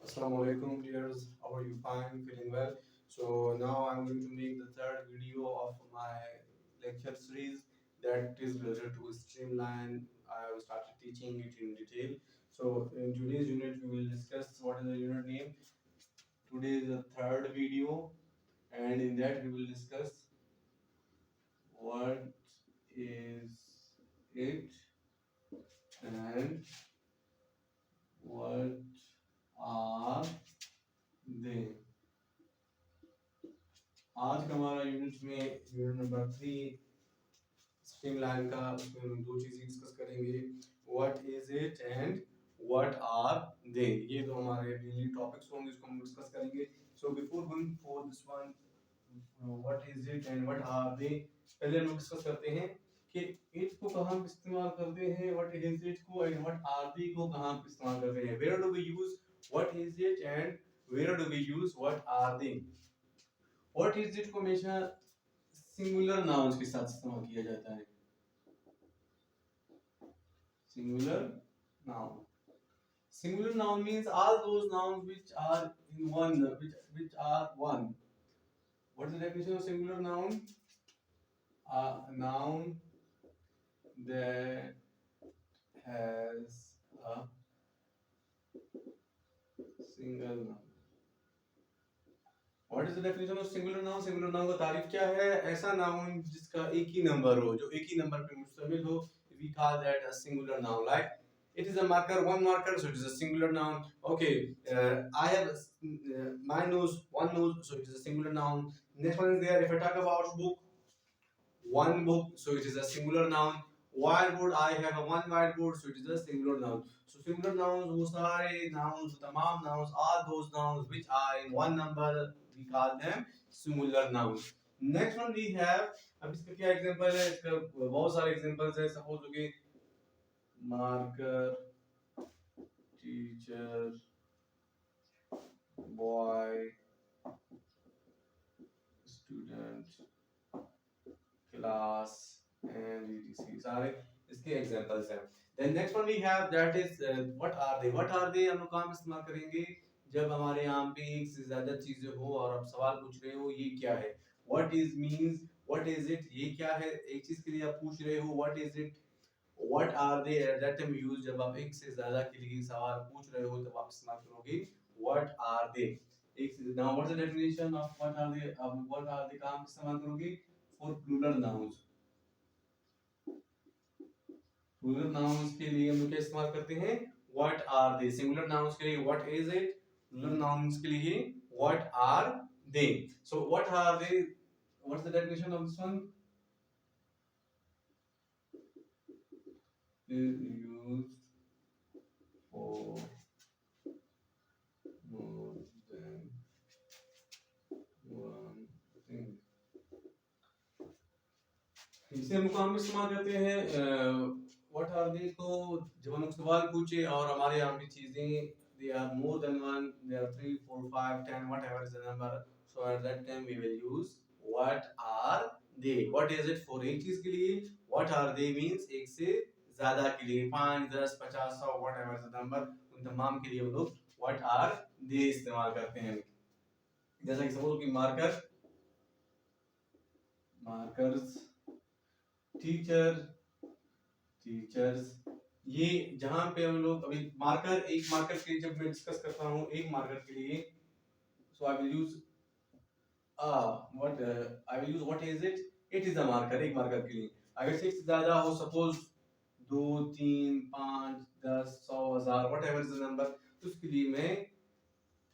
Assalamu alaikum dears, how are you? Fine, feeling well. So now I'm going to make the third video of my lecture series that is related to Streamline. I have started teaching it in detail. So in today's unit we will discuss what is the unit name. Today is the third video and in that we will discuss what is it and what are they. आज का हमारा unit में unit number 3 streamline का, उसमें हम दो चीजें discuss करेंगे, what is it and what are they. ये तो हमारे डेली टॉपिक्स होंगे, इसको हम डिस्कस करेंगे। So before going for this one, what is it and what are they, पहले हम डिस्कस करते हैं कि इट को कहाँ पे इस्तेमाल करते हैं, व्हाट इज इट को एंड व्हाट आर दे को कहाँ पे इस्तेमाल करते हैं। Where do we use what is it and where do we use what are they. What is it को हमेशा सिंगुलर नाउन्स के साथ इस्तेमाल किया जाता है। Singular noun. Singular noun means all those nouns which are in one, which are one. What is the definition of singular noun? A noun that has a single noun. What is the definition of singular noun? Singular noun का तारीफ क्या है? ऐसा noun जिसका एक ही number हो, जो एक ही नंबर पे मुश्तमिल हो, we call that a singular noun. Like it is a marker, one marker, so it is a singular noun. Okay, I have my nose, one nose, so it is a singular noun. Next one is there. If I talk about book, one book, so it is a singular noun. Whiteboard, I have a one whiteboard, so it is a singular noun. So singular nouns, वो सारे nouns, तमाम nouns, all those nouns which are in one number, we call them singular nouns. Next one we have, अब इसका क्या example है? इसका बहुत सारे एग्जांपल्स है। सपोज हो गए marker, teacher, boy, student, class and etc. सारे इसके एग्जांपल्स हैं। Then next one we have that is what are they? What are they हम लोग कहाँ पे इस्तेमाल करेंगे? जब हमारे यहाँ पे एक से ज्यादा चीजें हो और आप सवाल पूछ रहे हो ये क्या है। What is means what is it? ये क्या है? एक चीज के लिए आप पूछ रहे हो what is it? What are they? At that time use जब आप एक से ज्यादा के लिए सवाल पूछ रहे हो तब आप इस्तेमाल करोगे what are they? एक now what is the definition of what are they? अब what are they कहाँ पे इस्तेमाल करोगे? For plural nouns. Plural nouns के लिए हम लोग क्या इस्तेमाल करते हैं? What are they. Singular nouns के लिए what is it, plural nouns के लिए what are they. So what are they, what's the definition of this one? Is used for more than one thing. इसे हम काम में इस्तेमाल करते हैं व्हाट आर दे को जब हम सवाल पूछे और हमारे यहाँ की चीजें they are more than one, they are 3 4 5 10 whatever is the number, so at that time we will use what are they. What is it for एक चीज के लिए, what are they means एक से ज्यादा के लिए, 5 10 50 100 whatever is the number, उन तमाम के लिए हम लोग what are they इस्तेमाल करते हैं। जैसा कि सपोज कि मार्कर, मार्कर्स, टीचर, टीचर्स, ये जहां पे हम लोग अभी मार्कर, एक मार्कर के लिए जब मैं डिस्कस करता हूँ एक मार्कर के लिए, so I will use what I will use what is it, it is a marker, एक मार्कर के लिए। अगर से ज्यादा हो, suppose 2 3 5 10 100 1000 whatever is the number, तो उसके लिए मैं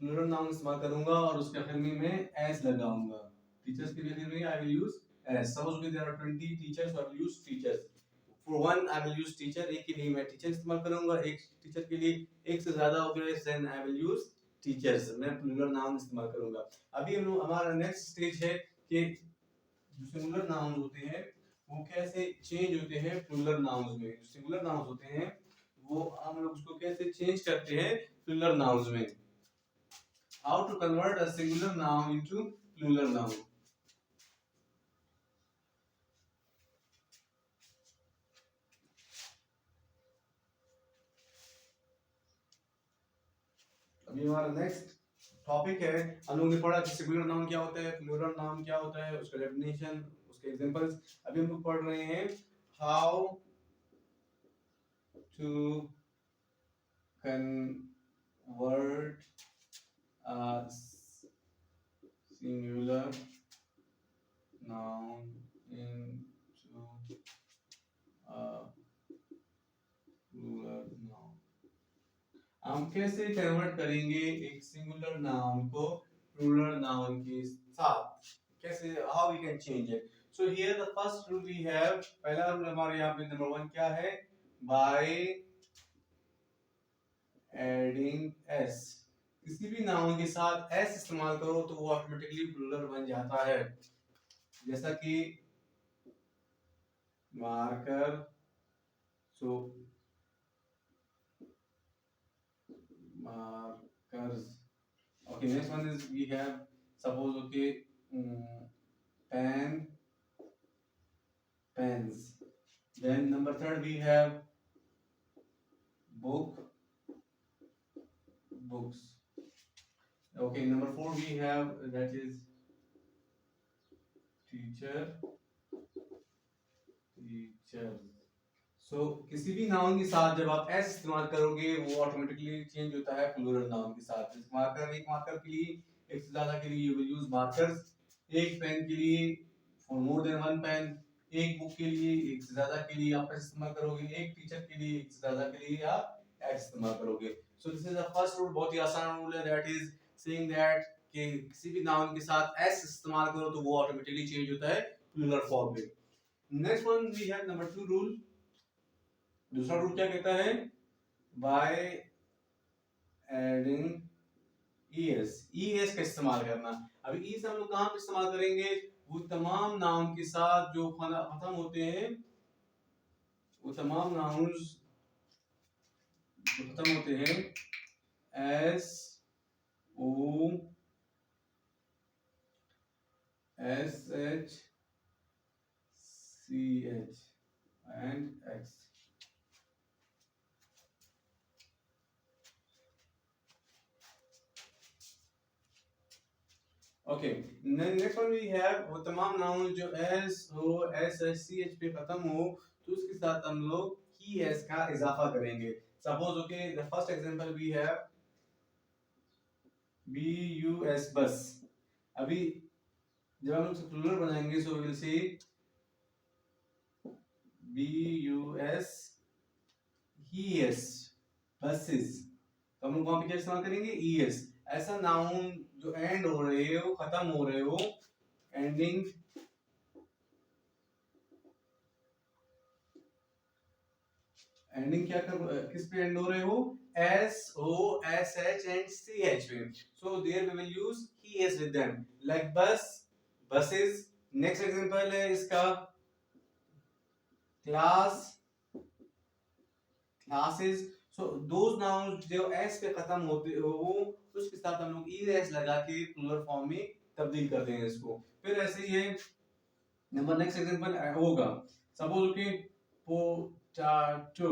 प्लूरल नाउन इस्तेमाल करूंगा और उसके आखिर में मैं एस लगाऊंगा। टीचर्स के लिए I will use S. Suppose there are 20 teachers, I will use teachers. For one I will use teacher, एक के लिए मैं टीचर इस्तेमाल करूंगा, एक टीचर के लिए एक से ज्यादा हो गए then I will use teachers, मैं प्लूरल नाउन इस्तेमाल करूंगा। अभी हम लोग हमारा नेक्स्ट स्टेज है कि जो सिंगुलर नाउन होते हैं वो कैसे चेंज होते हैं प्लूरल नाउन्स में। जो सिंगुलर नाउन्स होते हैं वो हम लोग उसको कैसे चेंज करते हैं प्लूरल नाउन्स में। How to convert a singular noun into plural noun? अभी हमारा नेक्स्ट टॉपिक है, हम लोगों ने पढ़ा कि सिंगुलर नाउन क्या होता है, प्लूरल नाउन क्या होता है, उसका डेफिनेशन, उसके एग्जांपल्स। अभी हम लोग पढ़ रहे हैं how to convert a singular noun into a plural noun। हम कैसे कन्वर्ट करेंगे एक सिंगुलर नाउन को प्लूरल नाउन के साथ, कैसे, how we can change it. So here the first rule we have, पहला रूल हमारे यहाँ पे नंबर 1 क्या है, बाय एडिंग s, किसी भी नाउन के साथ s इस्तेमाल करो तो वो ऑटोमेटिकली प्लूरल बन जाता है। जैसा कि marker, so markers। Okay, next one is we have, suppose, okay, pen, pens। Then number 3 we have book, books। Okay, number 4 we have, that is teacher, teachers। So किसी भी नाउन के साथ जब आप s इस्तेमाल करोगे वो ऑटोमेटिकली चेंज होता है प्लूरल नाउन के साथ। मार्कर, एक मार्कर के लिए, एक से ज्यादा के लिए यू विल यूज मार्कर्स। एक पेन के लिए for more than one pen. एक बुक के लिए, एक से ज्यादा के लिए आप s इस्तेमाल करोगे। एक टीचर के लिए, एक से ज्यादा के लिए आप s इस्तेमाल करोगे। So this is the first rule, बहुत ही आसान रूल है, दैट इज सेइंग दैट कि किसी भी नाउन के साथ s इस्तेमाल करो तो वो ऑटोमेटिकली चेंज होता है प्लूरल फॉर्म में। Next one we have number 2 rule. दूसरा रूल क्या कहता है, बाय एडिंग es का इस्तेमाल करना। अभी ई से हम लोग कहां पे इस्तेमाल करेंगे, वो तमाम नाउन के साथ जो खत्म होते हैं, वो तमाम नाउन्स खत्म होते हैं s o s h c h and x। Okay, next one we have, वो तमाम नाउन जो s हो, s h c h पे खत्म हो, तो उसके साथ हम लोग ही s का इजाफा करेंगे। Suppose, okay, the first example we have bus, bus. अभी जब हम लोग प्लूरल बनाएंगे, so we will say bus es, buses। तो हम लोग वहां पे क्या इस्तेमाल करेंगे, es। ऐसा नाउन जो एंड हो रहे हो, खत्म हो रहे हो, एंडिंग क्या कर, किस पे एंड हो रहे हो, s o s h and c h पे। so there we will use es with them, like bus, buses। Next example है इसका class, classes। so those nouns जो s पे खत्म होते हो, उसके साथ हम लोग es लगा के प्लूरल फॉर्म में तब्दील कर देंगे इसको। फिर ऐसे ही है, नंबर नेक्स्ट एग्जांपल होगा, सपोज कि पोटैटो।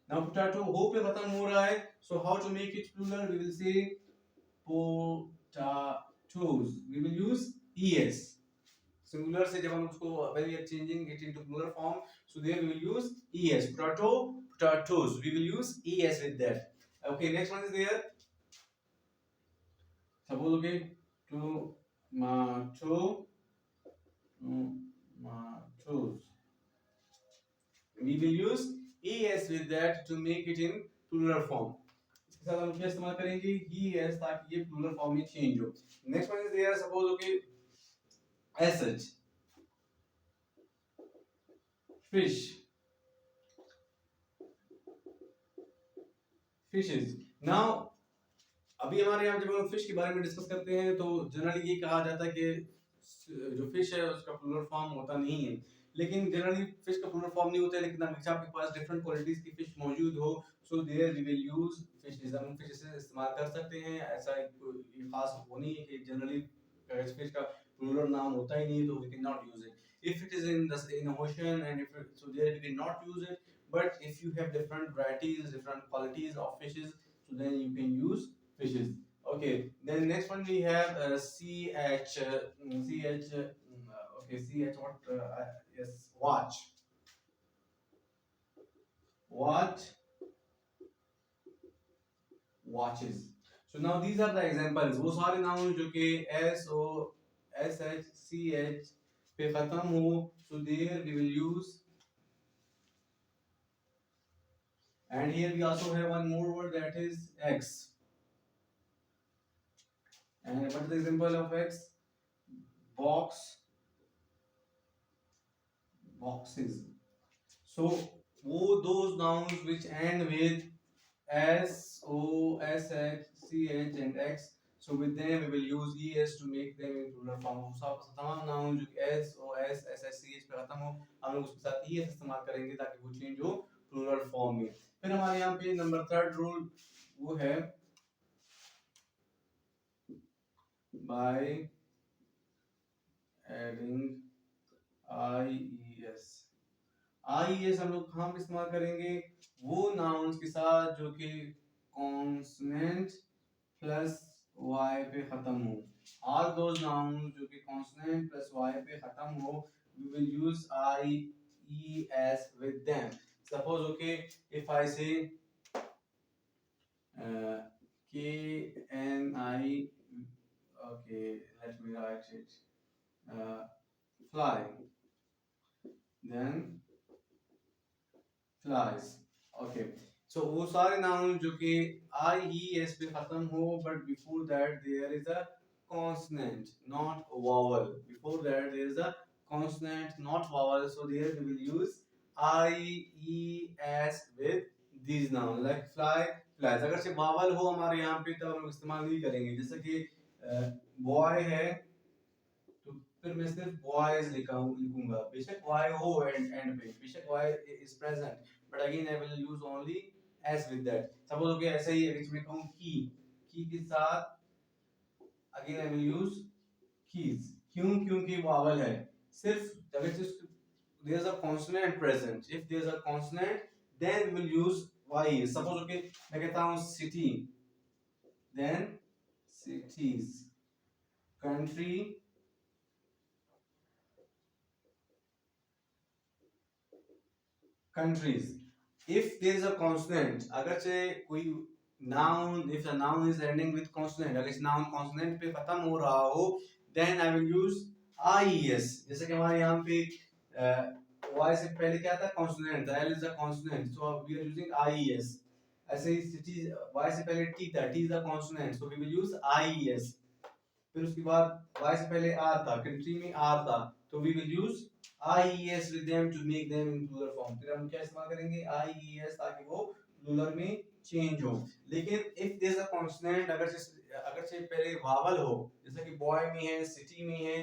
नाउ पोटैटो हो पे खत्म हो रहा है, so how to make it plural, we will say potatoes, we will use es। Singular से जब हम उसको when we are changing it into plural form, so there we will use es, potato, potatoes, we will use es with that। okay, next one is there, suppose, okay, tomatoes, we will use es with that to make it in plural form। इसके साथ हम क्या इस्तेमाल करेंगे, es, ताकि ये plural form में change हो। Next one is there, suppose, okay, sh, fish, fishes। Now अभी हमारे यहाँ जब हम फिश के बारे में डिस्कस करते हैं तो जनरली ये कहा जाता है कि जो फिश है उसका प्लूरल फॉर्म होता नहीं है, लेकिन जनरली फिश का प्लूरल फॉर्म नहीं होता है, लेकिन अगर आपके पास डिफरेंट क्वालिटीज की फिश मौजूद हो, so there we will use fishes, हम फिशेस इस्तेमाल कर सकते हैं। ऐसा कोई खास वो नहीं है कि जनरली फिश का प्लूरल नाउन होता ही नहीं है तो we can not use it. If it is in ocean and if so there we can not use it, but if you have different varieties, different qualities of fishes, so then you can use fishes। Okay, then next one we have ch ch okay, ch what yes, watch, watch, watches. So now these are the examples, वो सारे noun जो कि s o s h c h पे खत्म हो, so there we will use. And here we also have one more word, that is x. And what is the example of x? Box, boxes. So वो those nouns which end with s o s h c h and x, so with them we will use es to make them in plural form. सब तमाम noun जो s o s s h c h पे खत्म हो, हम लोग उसके साथ es इस्तेमाल करेंगे ताकि वो चेंज हो प्लूरल फॉर्म में. फिर हमारे यहाँ पे नंबर थर्ड रूल वो है by adding ies. ies हम लोग कहाँ पे इस्तेमाल करेंगे? वो नाउन्स के साथ जो कि कॉन्सोनेंट प्लस y पे खत्म हो. All those nouns जो कि consonant plus y पे खत्म हो, we will use I E S with them. Suppose okay, if I say K N I, okay, let me write it. Fly, then flies. Okay. So वो सारे noun जो कि I E S पे खत्म हो, but before that there is a consonant, not vowel. Before that there is a consonant, not vowel. So there we will use I E S with these nouns like fly, flies. अगर से vowel हो हमारे यहाँ पे तो हम लोग इस्तेमाल नहीं करेंगे. जैसे कि boy है तो फिर मैं सिर्फ बॉयज लिखूंगा, बेशक वाई हो एंड पे, बेशक Y is present, but again I will use only S with that. Suppose okay ऐसे ही अगर मैं कहूं की के साथ again I will use keys. क्यों? क्योंकि वावल है. सिर्फ अगर there is a consonant present, if there is a consonant then we will use Y. Suppose okay मैं कहता हूं city, then cities, country, countries. If there is a consonant, अगर से कोई noun, if the noun is ending with consonant, अगर इस noun consonant पे खत्म हो रहा हो, then I will use ies. जैसे कि हमारे यहाँ पे y से पहले क्या था? consonant. L is a consonant, so we are using ies. ऐसे ही city, y से पहले t था, t is a consonant, so we will use ies. फिर उसके बाद y से पहले r था, country में r था, तो we will use IES with them to make them in plural form. फिर हम क्या इस्तेमाल करेंगे? IES, ताकि वो plural में change हो. लेकिन if there is a consonant, अगर से पहले vowel हो, जैसा कि boy में है, city में है,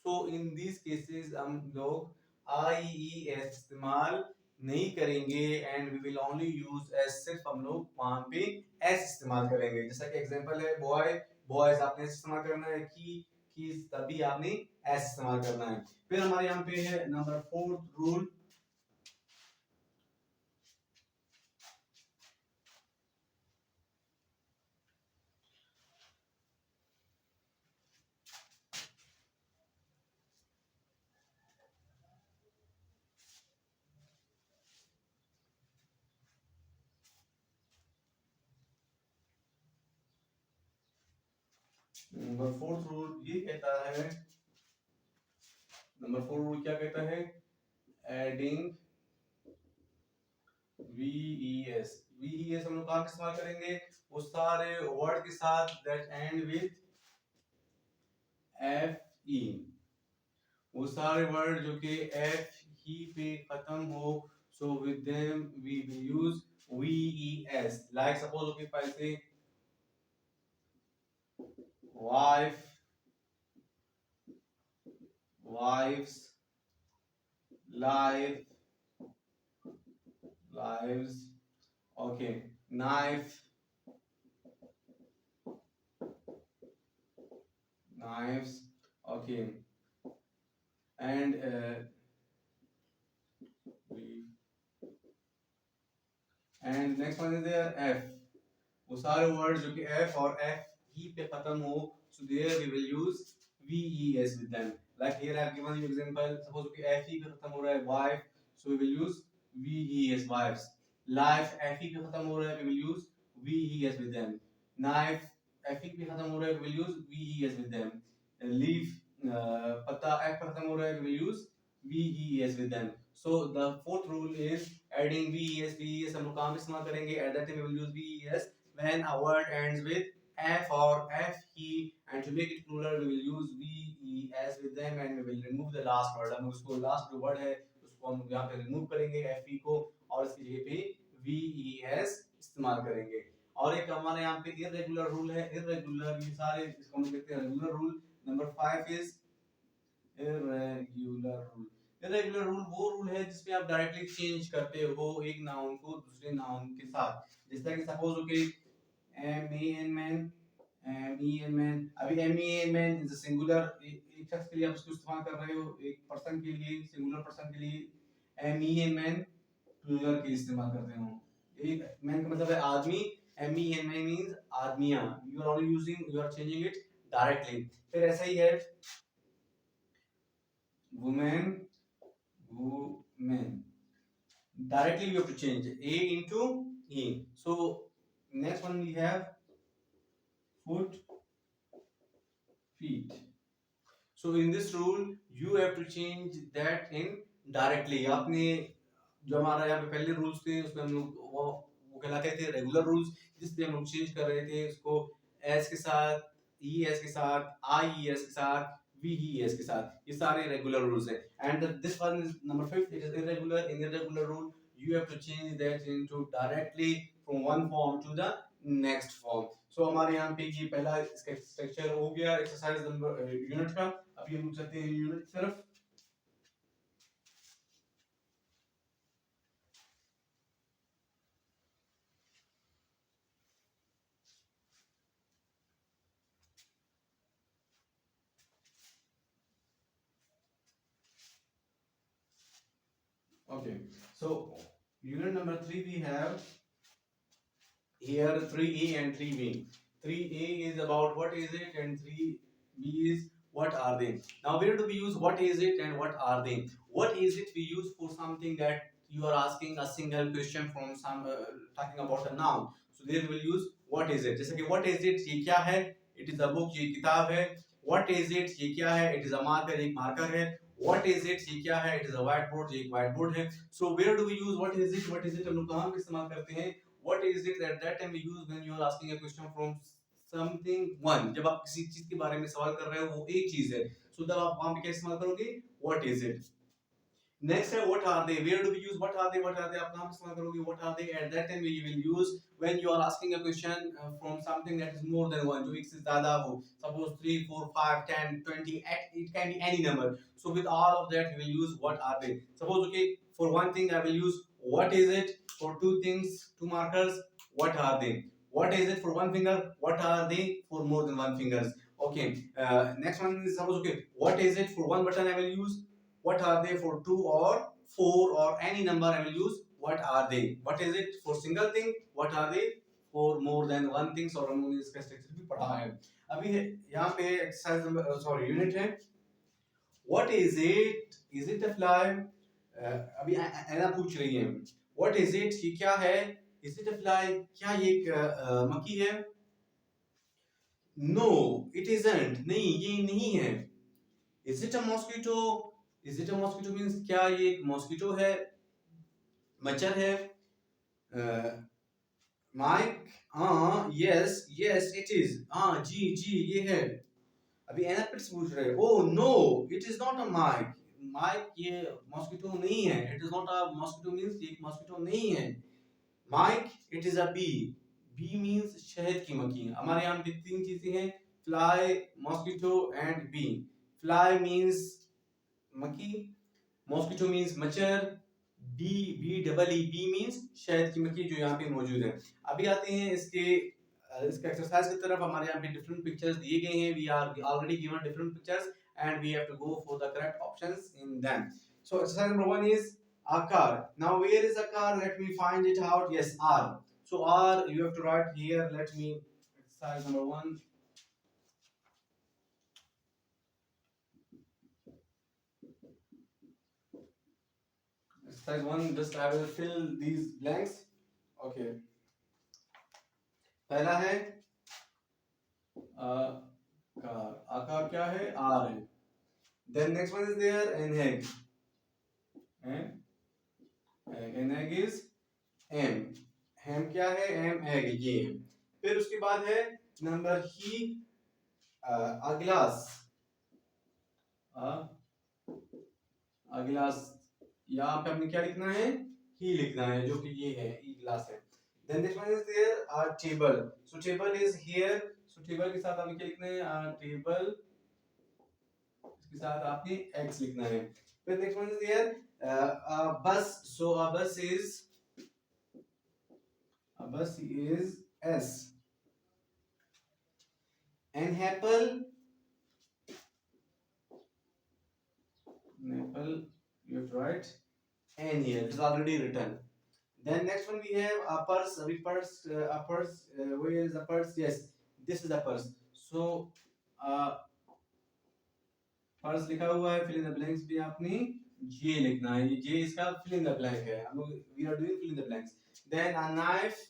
so in these cases हम लोग IES इस्तेमाल नहीं करेंगे and we will only use as. सिर्फ हम लोग वहां पे s इस्तेमाल करेंगे. जैसा कि एग्जांपल है boy, boys आपने इस्तेमाल करना है, keys तभी आपने s इस्तेमाल करना है. फिर हमारे यहाँ पे है number fourth rule, number fourth rule ये कहता है, नंबर फोर रूल क्या कहता है? Adding VES. VES हम लोग कहाँ पे इस्तेमाल करेंगे? वो सारे वर्ड के साथ that end with FE. वो सारे वर्ड जो कि F ही पे खत्म हो, so with them we will use VES. Like suppose okay, if I say wife, wives, life, lives, okay, knife, knives, okay, and and next one is there F. वो सारे word जो कि F और F ही पे खत्म हो, so there we will use VES with them. Like here I have given you example, suppose कि FE पे खत्म हो रहा है wife, so we will use VES wives. Life FE पे खत्म हो रहा है, we will use VES with them. Knife FE पे खत्म हो रहा है, we will use VES with them. Leaf पत्ता F पे खत्म हो रहा है, we will use VES with them. So the fourth rule is adding VES हम लोग कहाँ पे इस्तेमाल करेंगे? At that time we will use VES when a word ends with F or FE, and to make it plural we will use VES with them and we will remove the last word. हम उसको last जो word है उसको हम यहाँ पे remove करेंगे FE को और इसकी जगह पे VES इस्तेमाल करेंगे. और एक हमारे यहाँ पे irregular rule है. Irregular ये सारे इसको हम कहते हैं regular rule. Number 5 is irregular rule. Irregular rule वो रूल है जिसमें आप डायरेक्टली चेंज करते हो एक नाउन को दूसरे नाउन के साथ. जैसे कि सपोज ओके मैन, अभी मैन इज सिंगुलर, एक शख्स के लिए आप उसको इस्तेमाल कर रहे हो, एक पर्सन के लिए, सिंगुलर पर्सन के लिए मैन प्लूरल के इस्तेमाल करते हो. एक मैन का मतलब है आदमी, मैन मींस आदमियां. You are only using, you are changing it directly. फिर ऐसा ही है women, directly you have to change A into E. So next one we have foot, feet. So in this rule you have to change that in directly. आपने जो हमारा यहाँ पे पहले रूल्स थे उसमें हम लोग वो कहलाते थे रेगुलर रूल्स, जिसपे हम लोग चेंज कर रहे थे उसको एस के साथ, ई एस के साथ, आई एस के साथ, VES के साथ. ये सारे रेगुलर रूल्स हैं. And this one is number 5, it is irregular. In irregular rule you have to change that into directly from one form to the next form. So हमारे यहाँ पे ये पहला इसका स्ट्रक्चर हो गया एक्सरसाइज नंबर यूनिट का. अभी हम चलते हैं यूनिट की तरफ. Okay, so unit number 3 we have here 3A and 3B. 3A is about what is it and 3B is what are they. Now where do we use what is it and what are they? What is it we use for something that you are asking a single question from some talking about a noun. So there we will use what is it. जैसे कि what is it ये क्या है? It is a book, ये किताब है. What is it ये क्या है? It is a marker, एक मार्कर है. What is it ये क्या है? It is a whiteboard, ये एक whiteboard है. So where do we use what is it? What is it हम लोग कहाँ पे इस्तेमाल करते हैं? What is it at that time we use when you are asking a question from something one. जब आप किसी चीज के बारे में सवाल कर रहे हो वो एक चीज है, so तब आप वहां पे क्या इस्तेमाल करोगे? What is it. Next है what are they. Where do we use what are they? What are they आप कहाँ पे इस्तेमाल करोगे? What are they at that time we will use when you are asking a question from something that is more than one, जो एक से ज्यादा हो. Suppose 3, 4, 5, 10, 20, it can be any number. So with all of that we will use what are they. Suppose okay, for one thing I will use what is it. For two things, two markers, what are they. What is it for one finger, what are they for more than one fingers. Okay, next one is suppose okay, what is it for one button I will use. What are they for two or four or any number I will use what are they. What is it for single thing, what are they for more than one things. और हमने इसका structure भी पढ़ा है. अभी यहाँ पे exercise number sorry unit है what is it a fly. अभी ऐना पूछ रही है what is it ये क्या है. is it a fly क्या ये एक मक्खी है. no it isn't नहीं ये नहीं है. is it a mosquito. Is it a mosquito means क्या ये एक मॉस्किटो है, मच्छर है. Mike yes yes it is जी जी ये है. अभी एनापिट्स पूछ रहे हैं oh no it is not a mike. Mike ये मॉस्किटो नहीं है. It is not a mosquito means ये मॉस्किटो नहीं है. Mike it is a bee. Bee means शहद की मक्खी. हमारे यहाँ पे तीन चीजें हैं fly, mosquito and bee. Fly means मक्खी, मॉस्किटो मींस मच्छर, bee B double E B means शहद की मक्खी जो यहाँ पे मौजूद है. अभी आते हैं इसके एक्सरसाइज की तरफ. हमारे यहाँ पे डिफरेंट पिक्चर्स दिए गए हैं. We are already given different pictures and we have to go for the correct options in them. So exercise number 1 is a car. Now where is a car? Let me find it out. Yes, R. So R you have to write here. Let me exercise number 1. exercise 1, just I will fill these blanks. Okay, पहला है car, आकार क्या है, are है. Then next one is there an egg, an egg is m, ham क्या है, m egg ये है. फिर उसके बाद है number he, a glass, a glass, यहाँ पे हमने क्या लिखना है, ही लिखना है, जो कि ये है, ई ग्लास है. Then next one is there a table, so table is here, so table के साथ हमें क्या लिखना है, a table, इसके साथ आपने x लिखना है. फिर next one is there a bus, so a bus is s. An apple, you have to write n here, it is already written. Then next one we have a purse. A purse. Where is the purse? Yes, this is the purse. So purse लिखा हुआ है, fill in the blanks भी आपने ये लिखना है, ये इसका fill in the blank है, हम लोग we are doing fill in the blanks. Then a knife,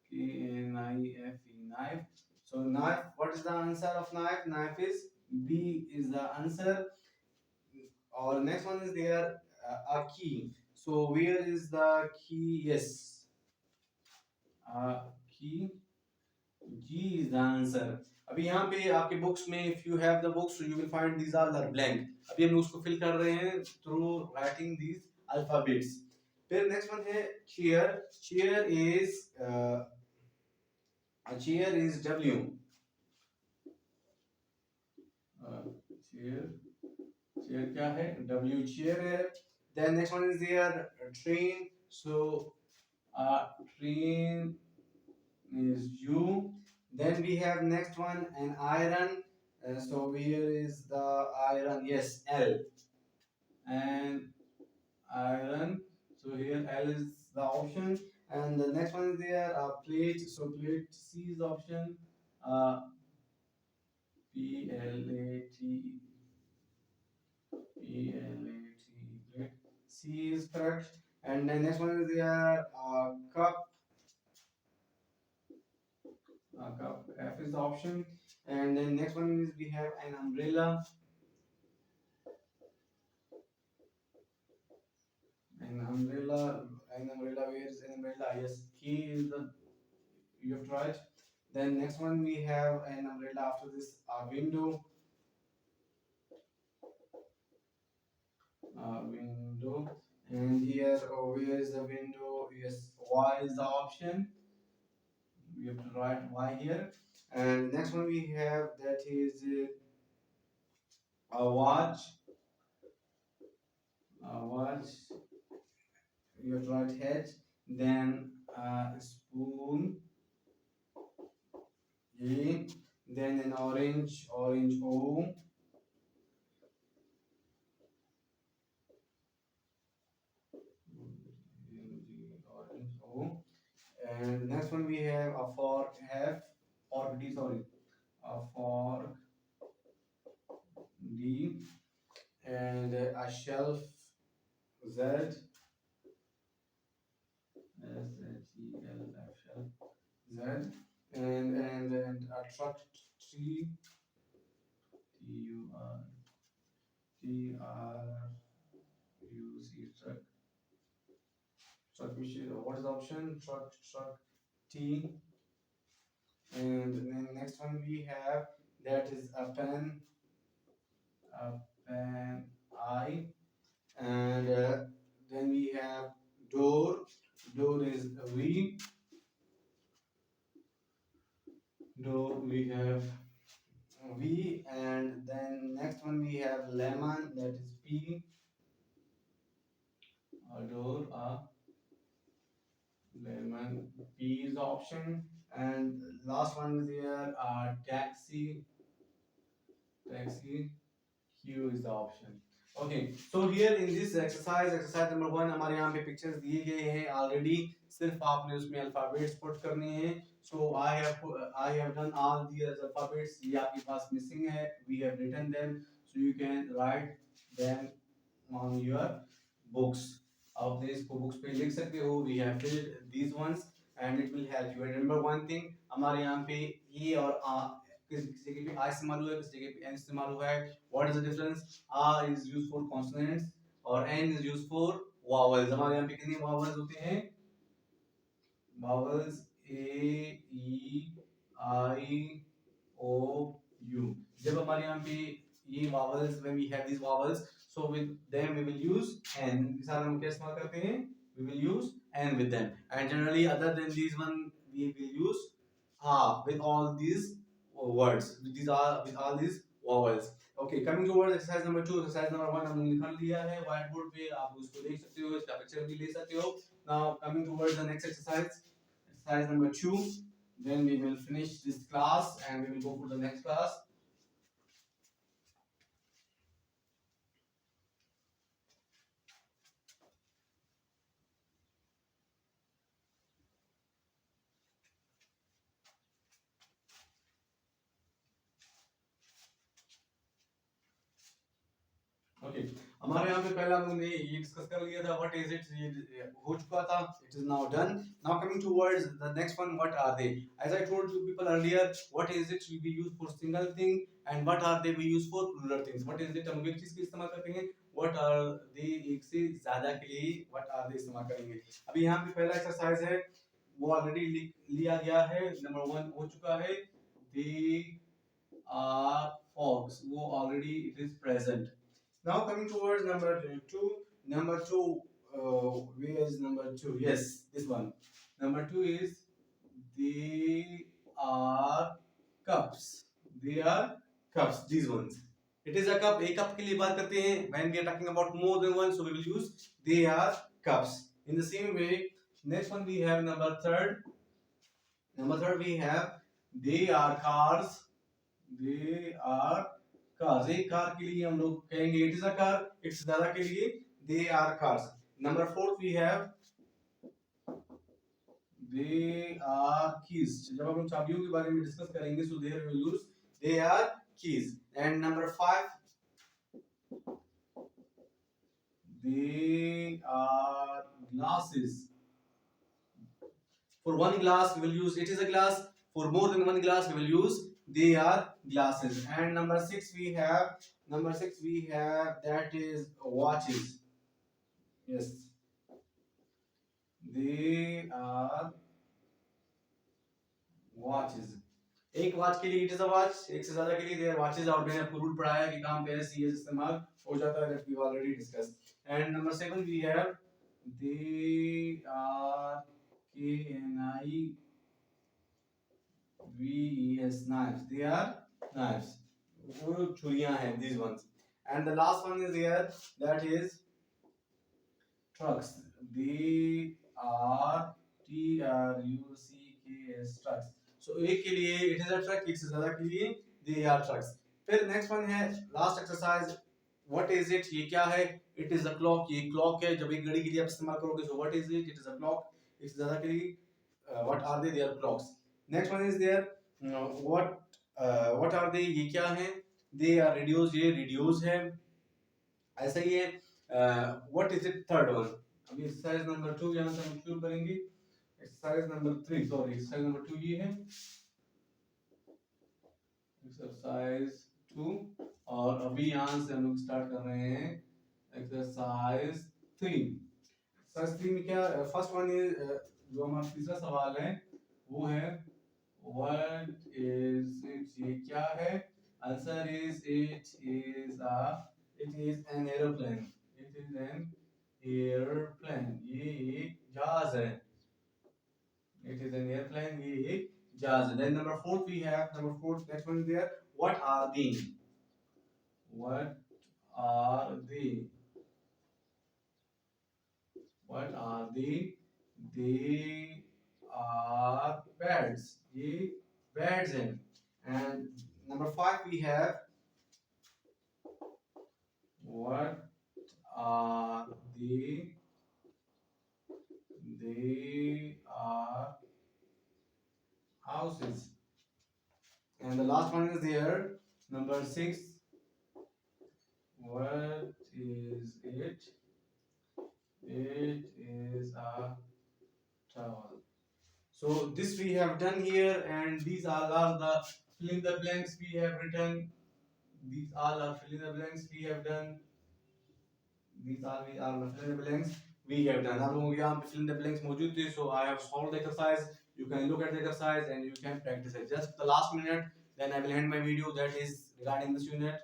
K-N-I-F-E, knife. So knife, what is the answer of knife? Knife is B is the answer. Or next one is there a key. So where is the key? Yes, key, G is the answer. अभी यहाँ पे आपके books में if you have the books you will find these all are blank. अभी हम उसको fill कर रहे हैं through writing these alphabets. फिर next one है chair. Chair is a chair is W. Chair क्या है, W chair है. Then next one is there train. So train is U. Then we have next one an iron. So where is the iron? Yes, L. And iron. So here L is the option. And the next one is there a plate. So plate, C is the option. P-L-A-T. Plate. C is correct. And the next one is there cup. Cup, F is the option. And then next one is we have an umbrella. Where is an umbrella? Yes, key is the, you have tried. Then next one we have an umbrella. After this a window. Window. And here, where is the window? Yes, Y is the option. We have to write Y here. And next one we have that is a watch. You have to write H. Then a spoon. A. Then an orange O. Orange O. And next one we have a fork F. Fork D, sorry. A fork D. And a shelf Z. S-H-E-L-F, shelf Z. And a truck T. T-U-R-T-R-U-C, truck. Truck, which is, what is the option? Truck T. And then next one we have that is a pen I. And then we have door is V. Door we have V. And then next one we have lemon, that is P. Door lemon, P is the option. And last one is here taxi, Q is the option. Okay, so here in this exercise number 1 हमारे यहाँ पे pictures दिए गए हैं already, सिर्फ आपने उसमें alphabets put करने हैं. So I have done all the alphabets. ये आपके पास missing है, we have written them, so you can write them on your books. आप अपने इसको बुक्स पे लिख सकते हो. We have filled these ones and it will help you. And remember one thing, हमारे यहाँ पे e और a किसी जगह पे I इस्तेमाल हुआ है, किसी जगह पे n इस्तेमाल हुआ है. What is the difference? R is used for consonants और n is used for vowels. हमारे यहाँ पे कितनी vowels होते हैं? Vowels A, E, I, O, U. जब हमारे यहाँ पे ये vowels, when we have these vowels, so with them we will use n. इनके साथ हम क्या इस्तेमाल करते हैं? We will use n with them. And generally, other than these one, we will use with all these words. With all these vowels. Okay, coming towards exercise number 2. Exercise number 1 हमने निकाल लिया है whiteboard पे. आप उसको देख सकते हो, इसका पिक्चर भी ले सकते हो. Now coming towards the next exercise. Exercise number 2. Then we will finish this class and we will go for the next class. Okay. हमारे यहाँ पे पहला हमने ये डिस्कस कर लिया था. What is it? ये हो चुका था. It is now done. Now coming towards the next one, what are they? As I told you people earlier, what is it we use for single thing and what are they we use for plural things. What is it? हम एक चीज का इस्तेमाल करते हैं. What are they एक से ज्यादा के लिए what are they इस्तेमाल करेंगे. अभी यहाँ पे पहला एक्सरसाइज है वो ऑलरेडी लिया गया है. नंबर 1 हो चुका है. They are frogs. वो already it is present. Now coming towards number 2. Number 2, where is number 2? Yes, this one. Number 2 is they are cups. They are cups. These ones. It is a cup. एक cup के लिए बात करते हैं. When we are talking about more than one, so we will use they are cups. In the same way, next one we have number 3. Number 3 we have they are cars. They are cars. एक car के लिए हम लोग कहेंगे it is a car. It's ज्यादा के लिए they are cars. Number 4 we have they are keys. जब हम चाबियों के बारे में डिस्कस करेंगे so there we will use they are keys. And number 5 they are glasses. For one glass we will use it is a glass. For more than one glass we will use they are glasses. And number 6 we have that is watches. Yes, they are watches. एक watch के लिए it is a watch, एक से ज्यादा के लिए they are watches. और मैंने आपको रूल पढ़ाया कि कहाँ पे सी इस्तेमाल हो जाता है. that we already discussed. And number 7 we have they are KNIVES knives. They are knives. वो छुरियां हैं these ones. And the last one is here, that is trucks. They are TRUCKS trucks. So एक के लिए it is a truck, एक से ज्यादा के लिए they are trucks. फिर next one है last exercise. What is it? ये क्या है? It is a clock. ये clock है. जब एक घड़ी के लिए आप इस्तेमाल करोगे so what is it? It is a clock. एक से ज्यादा के लिए what are they? They are clocks. Next one is there. What are they? ये क्या है? They are radios. ये radios है. ऐसा ही है. What is it? Third one. अभी exercise number 2 यहाँ से हम शुरू करेंगे. Exercise number 3. Sorry, exercise number 2 ये है. Exercise 2 और अभी यहाँ से हम लोग स्टार्ट कर रहे हैं exercise 3. Exercise 3 में क्या? First one is जो हमारा तीसरा सवाल है वो है what is it? ये क्या है? Answer is it is an aeroplane. It is an airplane. ये एक जहाज है. It is an airplane. ये एक जहाज है. Then number 4 we have next one is there. What are they? What are they? What are they? They are birds. ये birds हैं. And number 5 we have what are they? They are houses. And the last one is there. Number 6. What is it? It is a towel. So this we have done here, and these all are the fill in the blanks we have written. These all are fill in the blanks we have done. These are we are the fill in the blanks we have done. आप लोगों के यहाँ पे fill in the blanks मौजूद थे, so I have solved the exercise. You can look at the exercise and you can practice it. Just the last minute, then I will end my video. That is regarding this unit.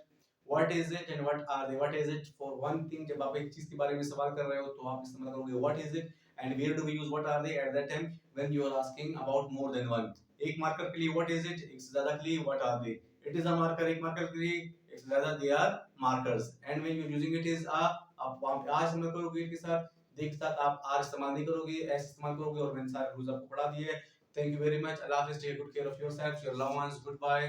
What is it and what are they? What is it for one thing? जब आप एक चीज के बारे में सवाल कर रहे हो तो आप इस्तेमाल करोगे what is it and where do we use what are they at that time when you are asking about more than one. एक मार्कर के लिए what is it, एक से ज्यादा के लिए what are they. It is a marker, एक marker के लिए एक से ज्यादा they are markers. And when you are using it is a, आप वहाँ पे आज इस्तेमाल करोगे के साथ, देख साथ आप आर इस्तेमाल नहीं करोगे, एस इस्तेमाल करोगे, और मैंने सारे रूल्स आपको पढ़ा दिए. Thank you very much. Allah Hafiz. Take good care of yourselves, your loved ones. Goodbye.